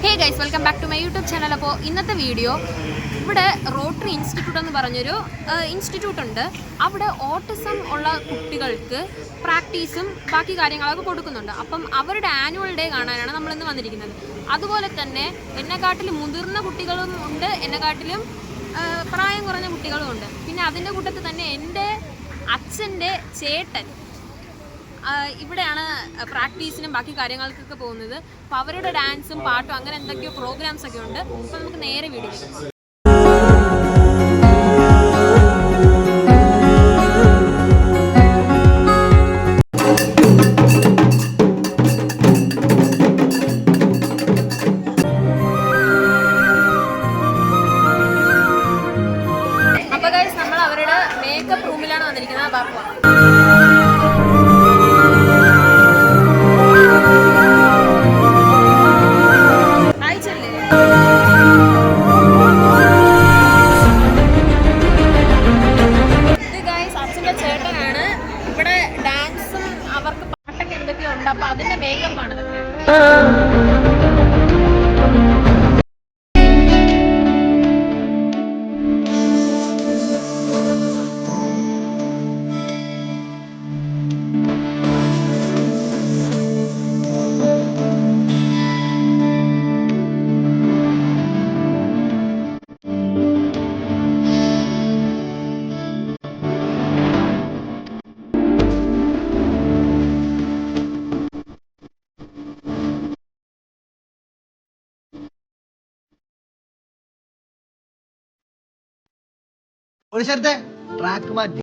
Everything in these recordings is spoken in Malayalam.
Hey guys, welcome back to my YouTube channel. അപ്പോൾ ഇന്നത്തെ വീഡിയോ ഇവിടെ റോട്ടറി ഇൻസ്റ്റിറ്റ്യൂട്ട് എന്ന് പറഞ്ഞൊരു ഇൻസ്റ്റിറ്റ്യൂട്ട് ഉണ്ട്. അവിടെ ഓട്ടിസം ഉള്ള കുട്ടികൾക്ക് പ്രാക്ടീസും ബാക്കി കാര്യങ്ങളൊക്കെ കൊടുക്കുന്നുണ്ട്. അപ്പം അവരുടെ ആനുവൽ ഡേ കാണാനാണ് നമ്മളിന്ന് വന്നിരിക്കുന്നത്. അതുപോലെ തന്നെ എന്നെക്കാട്ടിലും മുതിർന്ന കുട്ടികളും ഉണ്ട്, എന്നെക്കാട്ടിലും പ്രായം കുറഞ്ഞ കുട്ടികളും ഉണ്ട്. പിന്നെ അതിൻ്റെ കൂട്ടത്തിൽ തന്നെ എൻ്റെ അച്ഛൻ്റെ ചേട്ടൻ ഇവിടെയാണ് പ്രാക്ടീസിനും ബാക്കി കാര്യങ്ങൾക്കൊക്കെ പോകുന്നത്. അപ്പോൾ അവരുടെ ഡാൻസും പാട്ടും അങ്ങനെ എന്തൊക്കെയോ പ്രോഗ്രാംസ് ഒക്കെ ഉണ്ട്. അപ്പോൾ നമുക്ക് നേരെ വീഡിയോ കാണാം. അപ്പോൾ ഗൈസ്, നമ്മൾ അവരുടെ മേക്കപ്പ് റൂമിലാണ് വന്നിരിക്കുന്നത്. ബാപ്പ ചേട്ടനാണ്. ഇവിടെ ഡാൻസും അവർക്ക് പാട്ടൊക്കെ എന്തൊക്കെയോ ഉണ്ട്. അപ്പൊ അതിന്റെ മേക്കപ്പാണ്. ഒരു സ്ഥലത്തെ ട്രാക്ക് മാറ്റി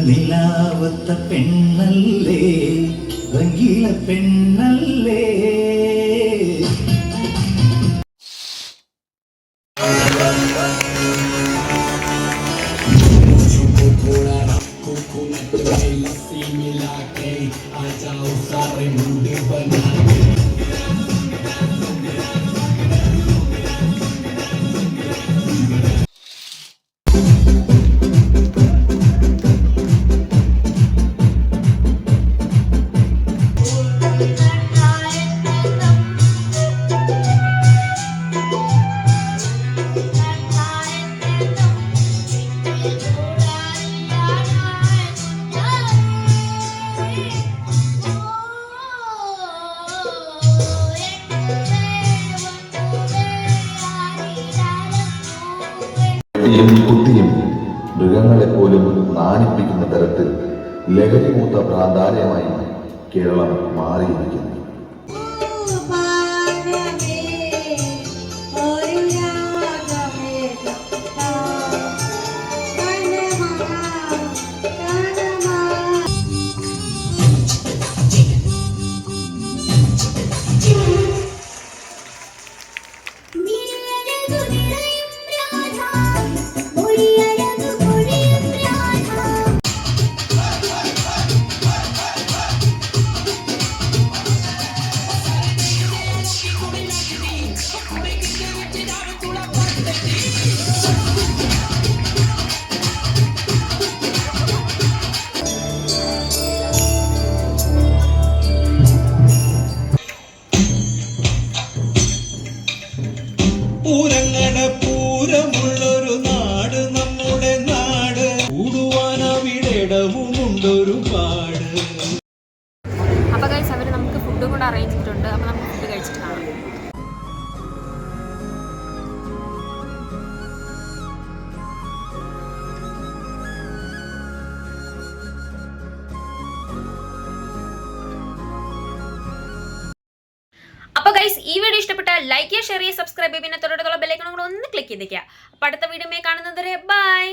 നിലാവത്ത പെണ്ണല്ലേ, രംഗീല പെണ്ണല്ലേ. കുട്ടിയും മൃഗങ്ങളെ പോലും നാണിപ്പിക്കുന്ന തരത്തിൽ ലഹരിമൂത്ത പ്രാന്താലയമായി കേരളം മാറിയിരിക്കുന്നു. അപ്പോൾ ഗൈസ് അവർ നമുക്ക് ഫുഡും കൂടെ അറേഞ്ച് ചെയ്തിട്ടുണ്ട്. അപ്പോൾ നമുക്ക് ഫുഡ് കഴിച്ചിട്ട് കാണാം. അപ്പോൾ ഗൈസ് ഈ വീഡിയോ ഇഷ്ടപ്പെട്ടാൽ ലൈക്ക് ചെയ്യുക, ഷെയർ ചെയ്യുക, സബ്സ്ക്രൈബ് ചെയ്യുക, പിന്നെ തൊട്ടടുത്തുള്ള ബെൽ ഐക്കൺ കൂടെ ഒന്ന് ക്ലിക്ക് ചെയ്തേക്കുക. അപ്പോൾ അടുത്ത വീഡിയോ കാണുന്നത് വരെ ബൈ.